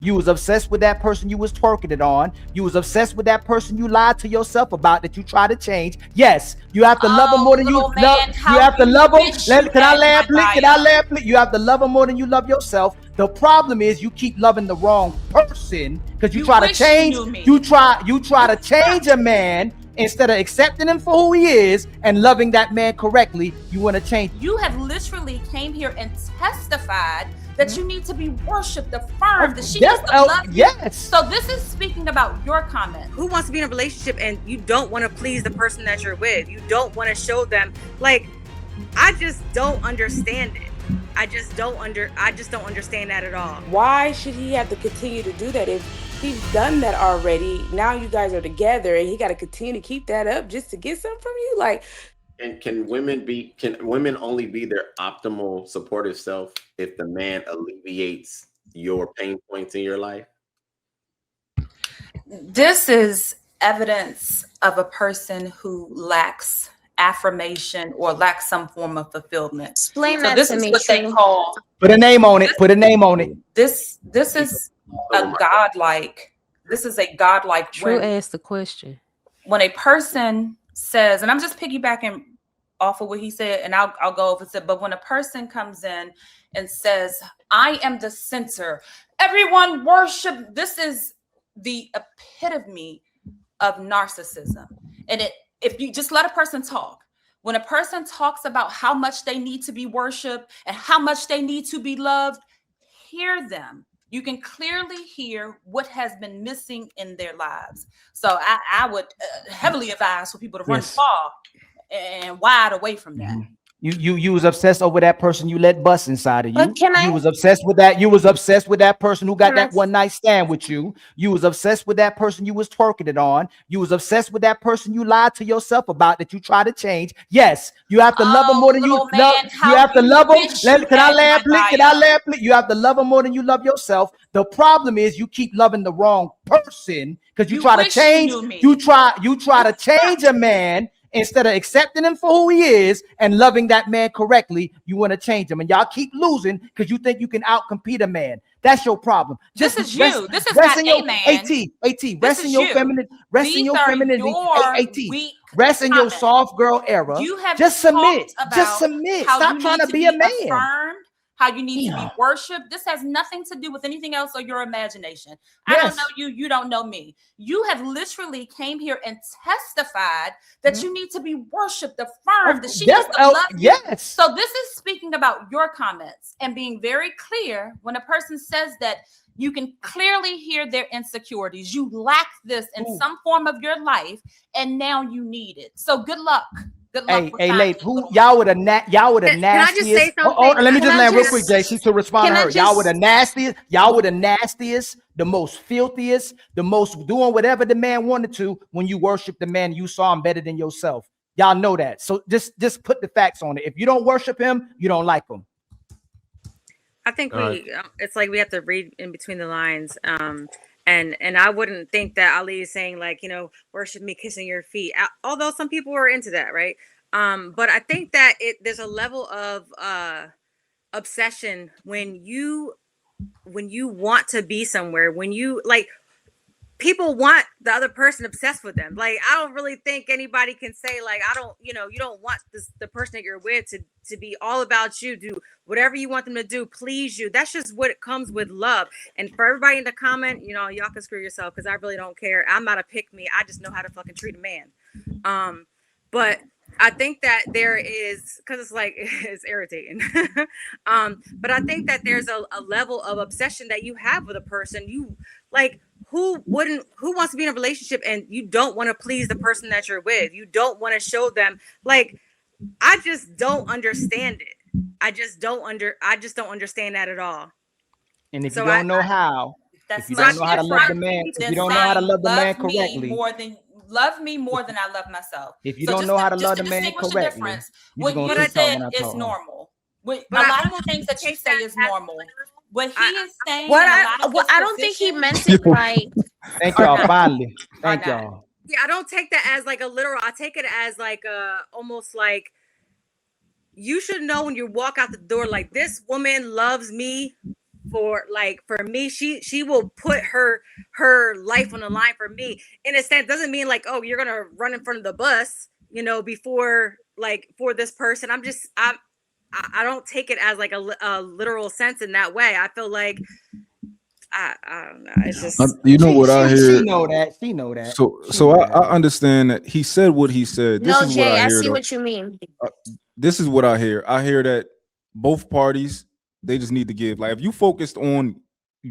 You was obsessed with that person you was twerking it on. You was obsessed with that person you lied to yourself about that you try to change. Yes, you have to love them more than you little love. man, You how have to you love them. wish you Can I had laugh, my please? Can I bio. laugh, please? You have to love them more than you love yourself. The problem is you keep loving the wrong person because you You try to wish you change. knew me. You try to change a man instead of accepting him for who he is and loving that man correctly. You want to change. You have literally came here and testified that you need to be worshipped, affirmed, that she needs to love you. Yes. So this is speaking about your comment. Who wants to be in a relationship and you don't want to please the person that you're with? You don't want to show them, like, I just don't understand it. I just don't understand that at all. Why should he have to continue to do that if he's done that already? Now you guys are together and he got to continue to keep that up just to get something from you? Like, and can women only be their optimal supportive self if the man alleviates your pain points in your life? This is evidence of a person who lacks affirmation or lacks some form of fulfillment. Explain So that this to is me, what they True. call Put a name on it. Put a name on it. this is a godlike. This is a godlike. True asked the question. When a person says, and I'm just piggybacking off of what he said, and I'll go over it. But when a person comes in and says, "I am the center, everyone worship," this is the epitome of narcissism. And if you just let a person talk, when a person talks about how much they need to be worshiped and how much they need to be loved, hear them. You can clearly hear what has been missing in their lives. So I would heavily advise for people to run far and wide away from that. You was obsessed over that person you let bust inside of you. But can I? You was obsessed with that. You was obsessed with that person who got that one night stand with you. You was obsessed with that person you was twerking it on. You was obsessed with that person you lied to yourself about that you try to change. Yes, you have to love them more than you love. You have to love them. Can I laugh, please? Can I laugh, please? You have to love them more than you love yourself. The problem is you keep loving the wrong person because you try to change. You try to change a man. Instead of accepting him for who he is and loving that man correctly, you want to change him. And y'all keep losing because you think you can outcompete a man. That's your problem. This is you. This is not a man. AT. Rest in your feminine. Rest in your femininity. AT. Rest in your soft girl era. You have just submit. Just submit. Stop trying to be a man. Affirmed, how you need to be worshipped. This has nothing to do with anything else or your imagination. I don't know you. You don't know me. You have literally came here and testified that you need to be worshipped, affirmed, that she needs to love you. Yes. So this is speaking about your comments and being very clear when a person says that you can clearly hear their insecurities. You lack this in some form of your life, and now you need it. So good luck. Hey, Lape, y'all would have nastiest. Can I just say something? Let me just land real quick, JC, to respond to her. Y'all would have nastiest, the most filthiest, the most doing whatever the man wanted to when you worship the man you saw him better than yourself. Y'all know that. So just put the facts on it. If you don't worship him, you don't like him. I think it's like we have to read in between the lines. And I wouldn't think that Ali is saying, like, worship me kissing your feet. Although some people are into that, right? But I think that there's a level of obsession when you want to be somewhere, when you people want the other person obsessed with them. Like, I don't really think anybody can say, like, you don't want the person that you're with to be all about you, do whatever you want them to do, please you. That's just what it comes with love. And for everybody in the comment, y'all can screw yourself because I really don't care. I'm not a pick me. I just know how to fucking treat a man. But I think that there is, because it's irritating. But I think that there's a level of obsession that you have with a person. Who wants to be in a relationship and you don't want to please the person that you're with? You don't want to show them, I just don't understand it. I just don't understand that at all. And if you don't know how, if you don't know how to love the man, if you don't know how to love the man correctly, love me more than I love myself. If you don't know how to love the man correctly, what you said is normal. A lot of the things that you say is normal. What he is saying, I don't think he meant it right. Thank y'all. Finally, thank y'all. Yeah, I don't take that as like a literal. I take it as almost like you should know when you walk out the door. Like, this woman loves me for me. She will put her life on the line for me. In a sense, doesn't mean like, oh, you're gonna run in front of the bus, before for this person. I don't take it as like a literal sense in that way. I feel like I don't know. It's just She know that. She know that. So I understand that he said what he said. This is Jay, what I hear. I see what you mean. This is what I hear. I hear that both parties, they just need to give. Like if you focused on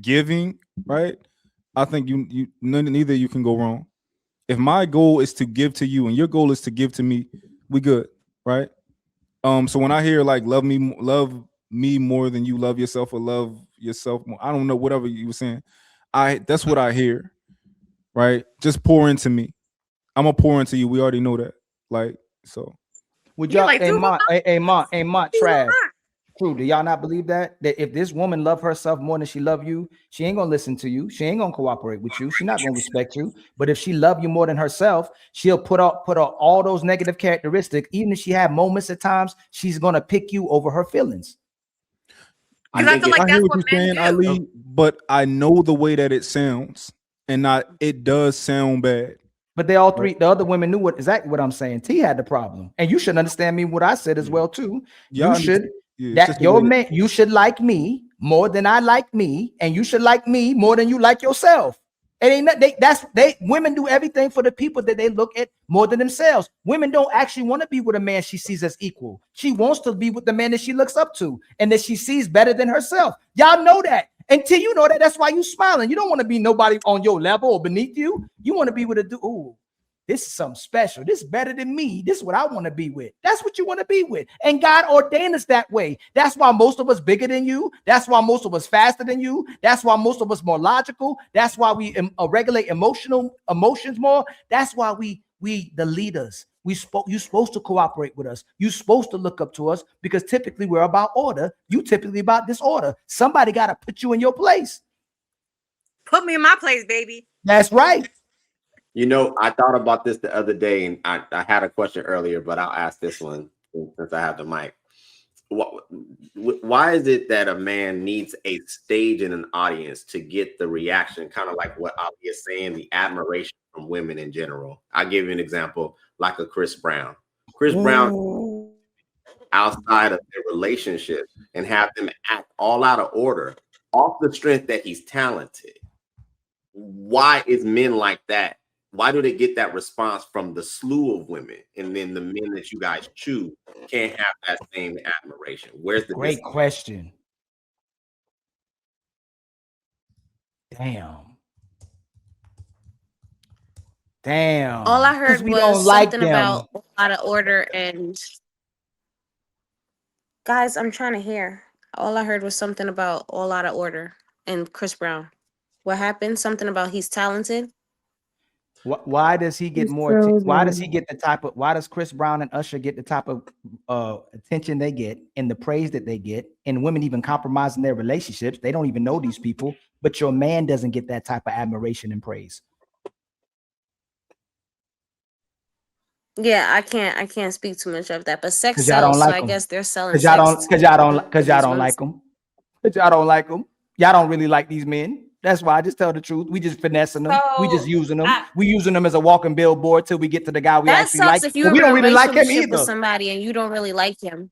giving, right? I think neither you can go wrong. If my goal is to give to you and your goal is to give to me, we good, right? So when I hear like love me more than you love yourself, or love yourself more, I don't know, whatever you were saying, that's what I hear, right? Just pour into me. I'm gonna pour into you. We already know that. Like, so would y'all Trav, true, do y'all not believe that if this woman love herself more than she love you, she ain't gonna listen to you, she ain't gonna cooperate with you, she not gonna respect you? But if she love you more than herself, she'll put out all those negative characteristics. Even if she have moments at times, she's gonna pick you over her feelings. I feel like I hear what you're saying, Ali, but I know the way that it sounds, and it does sound bad. But they all three, the other women knew exactly what I'm saying. T had the problem, and you should understand me what I said as well too. You should you should like me more than I like me, and you should like me more than you like yourself. It ain't women do everything for the people that they look at more than themselves. Women don't actually want to be with a man she sees as equal. She wants to be with the man that she looks up to and that she sees better than herself. Y'all know that. Until you know that, that's why you smiling. You don't want to be nobody on your level or beneath you. You want to be with a dude. Ooh, this is something special. This is better than me. This is what I want to be with. That's what you want to be with. And God ordained us that way. That's why most of us bigger than you. That's why most of us faster than you. That's why most of us more logical. That's why we regulate emotions more. That's why we the leaders. You're supposed to cooperate with us. You're supposed to look up to us, because typically we're about order. You typically about disorder. Somebody got to put you in your place. Put me in my place, baby. That's right. I thought about this the other day, and I had a question earlier, but I'll ask this one since I have the mic. Why is it that a man needs a stage in an audience to get the reaction, kind of like what Ali is saying, the admiration from women in general? I'll give you an example, like a Chris Brown. Chris Brown outside of their relationship and have them act all out of order off the strength that he's talented. Why is men like that? Why do they get that response from the slew of women, and then the men that you guys choose can't have that same admiration? Where's the great question? Damn. All I heard was something about out of order. And guys, I'm trying to hear. All I heard was something about all out of order and Chris Brown. What happened? Something about he's talented. Why does he get more? Why does he get the type of? Why does Chris Brown and Usher get the type of attention they get and the praise that they get? And women even compromising their relationships. They don't even know these people, but your man doesn't get that type of admiration and praise. Yeah, I can't speak too much of that, but sex sells, so I guess they're selling. Because y'all don't like them. But y'all don't like them. Y'all don't really like these men. That's why I just tell the truth. We just finessing them. We just using them. We using them as a walking billboard till we get to the guy we actually like. If you're we don't really like him either. With somebody and you don't really like him.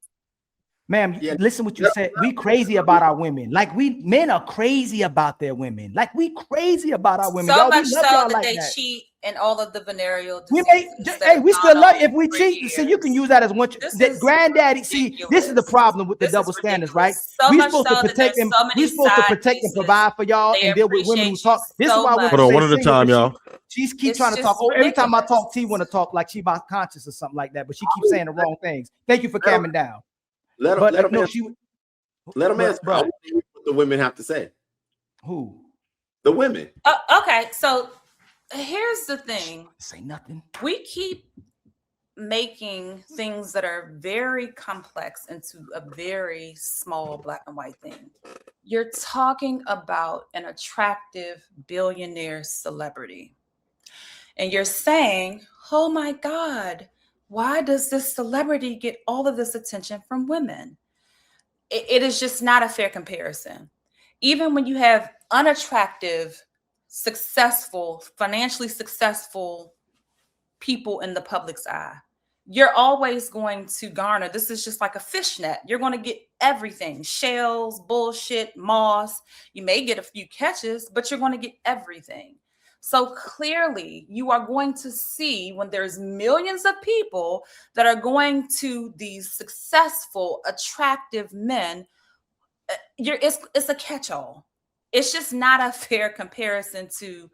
Ma'am, listen what you said. We crazy about our women. Like men are crazy about their women. Like we crazy about our women. So much so that they cheat and all of the venereal diseases. We still love if we cheat. See, you can use that as one. That granddaddy. See, this is the problem with the double standards, right? We supposed to protect them. We supposed to protect and provide for y'all and deal with women who talk. This is why women. Hold on, one at a time, y'all. She keeps trying to talk. Oh, every time I talk, T want to talk like she about conscious or something like that, but she keeps saying the wrong things. Thank you for calming down. Let them answer what the women have to say. Who? The women. Okay, so here's the thing. Say nothing. We keep making things that are very complex into a very small black and white thing. You're talking about an attractive billionaire celebrity. And you're saying, oh my God, why does this celebrity get all of this attention from women? It is just not a fair comparison. even when you have unattractive, successful, financially successful people in the public's eye, you're always going to garner. This is just like a fishnet. You're going to get everything: shells, bullshit, moss. You may get a few catches, but you're going to get everything. So clearly, you are going to see when there's millions of people that are going to these successful, attractive men, it's a catch-all. It's just not a fair comparison to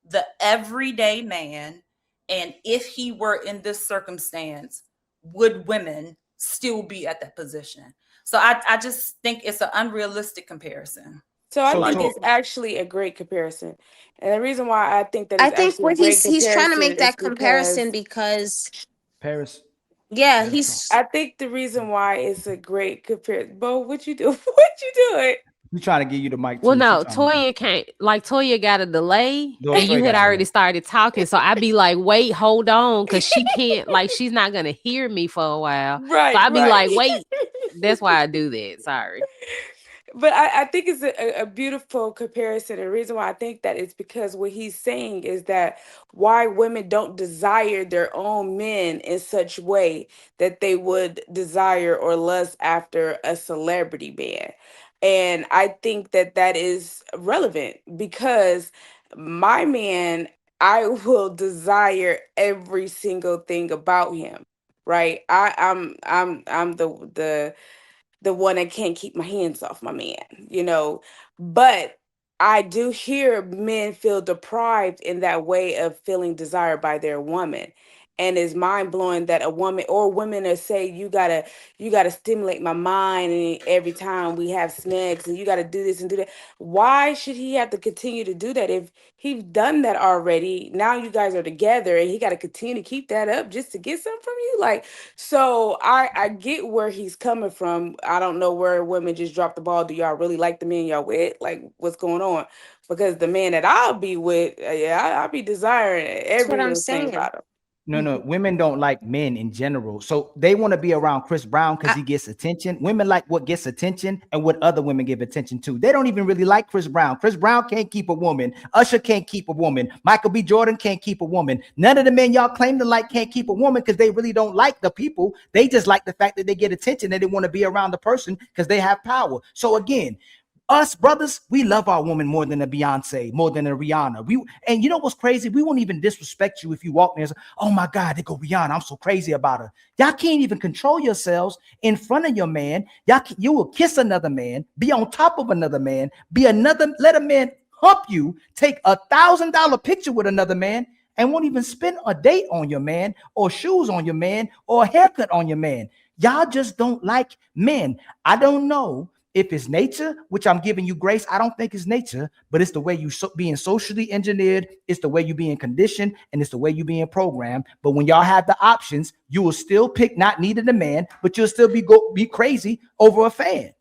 the everyday man. And if he were in this circumstance, would women still be at that position? So I just think it's an unrealistic comparison. So I think it's actually a great comparison. And the reason why I think that I it's think actually what a great he's trying to make that is comparison because Paris. yeah, he's I think the reason why it's a great comparison. Bo, what you do? What you doing? We trying to give you the mic. Well, too. no, She trying to- Toya can't. Like Toya got a delay, Go and you straight had at already her. started talking. So I'd be like, "Wait, hold on," because she can't. Like, she's not gonna hear me for a while. Right. So I'd be right. like, "Wait." That's why I do that. Sorry. But I think it's a beautiful comparison. The reason why I think that is because what he's saying is that why women don't desire their own men in such way that they would desire or lust after a celebrity man. And I think that that is relevant because my man, I will desire every single thing about him. Right? I'm the one that can't keep my hands off my man, you know. But I do hear men feel deprived in that way of feeling desired by their woman. And it's mind blowing that a woman or women that say you gotta stimulate my mind and every time we have snacks and you gotta do this and do that. Why should he have to continue to do that if he's done that already? Now you guys are together and he gotta continue to keep that up just to get something from you? Like, so I get where he's coming from. I don't know where women just drop the ball. Do y'all really like the men y'all with? Like, what's going on? Because the man that I'll be with, I'll be desiring that's what every I'm little thing saying. about him. No, women don't like men in general. So they want to be around Chris Brown because he gets attention. Women like what gets attention and what other women give attention to. They don't even really like Chris Brown. Chris Brown can't keep a woman. Usher can't keep a woman. Michael B. Jordan can't keep a woman. None of the men y'all claim to like can't keep a woman because they really don't like the people. They just like the fact that they get attention and they want to be around the person because they have power. So again, us brothers, we love our woman more than a Beyonce, more than a Rihanna. And you know what's crazy? We won't even disrespect you if you walk there and say, oh my God, they go Rihanna. I'm so crazy about her. Y'all can't even control yourselves in front of your man. You will kiss another man, be on top of another man, let a man hump you, take $1,000 picture with another man, and won't even spend a date on your man or shoes on your man or a haircut on your man. Y'all just don't like men. I don't know if it's nature, which I'm giving you grace. I don't think it's nature, but it's the way you being socially engineered. It's the way you being conditioned, and it's the way you being programmed. But when y'all have the options, you will still pick not needing a man, but you'll still be crazy over a fan.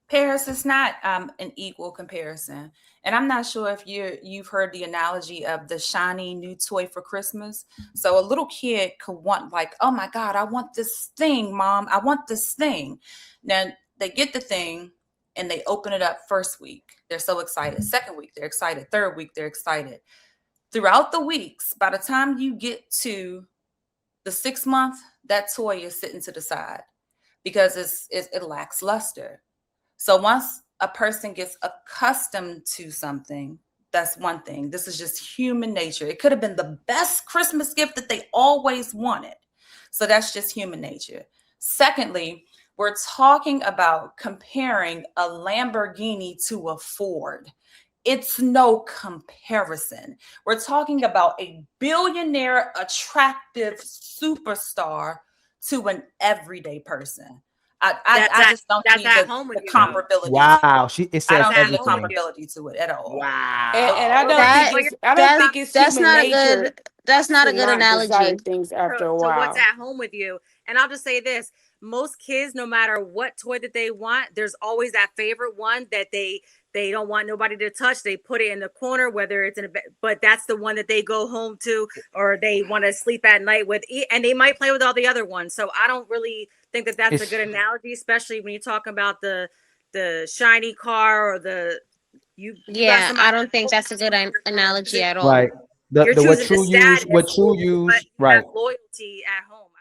Paris, it's not an equal comparison. And I'm not sure if you've heard the analogy of the shiny new toy for Christmas. So a little kid could want, like, oh my God, I want this thing, Mom. I want this thing. Now they get the thing and they open it up first week. They're so excited. Second week, they're excited. Third week, they're excited. Throughout the weeks, by the time you get to the 6th month, that toy is sitting to the side because it lacks luster. So once a person gets accustomed to something, that's one thing. This is just human nature. It could have been the best Christmas gift that they always wanted. So that's just human nature. Secondly, we're talking about comparing a Lamborghini to a Ford. It's no comparison. We're talking about a billionaire, attractive superstar to an everyday person. I just don't see the comparability. Wow, it says I don't see the everything. comparability to it at all. Wow, and I don't think it's that's human not nature. a good. That's not a good analogy. Things after a So while. what's at home with you? And I'll just say this: most kids, no matter what toy that they want, there's always that favorite one that they don't want nobody to touch. They put it in the corner, whether it's in a bed, but that's the one that they go home to, or they want to sleep at night with, and they might play with all the other ones. So I don't really think that that's a good analogy, especially when you talk about the the shiny car or the you got Yeah, somebody I don't think that's a good analogy at all. Right. You're The what choosing the true use, status, but right. you have loyalty at home.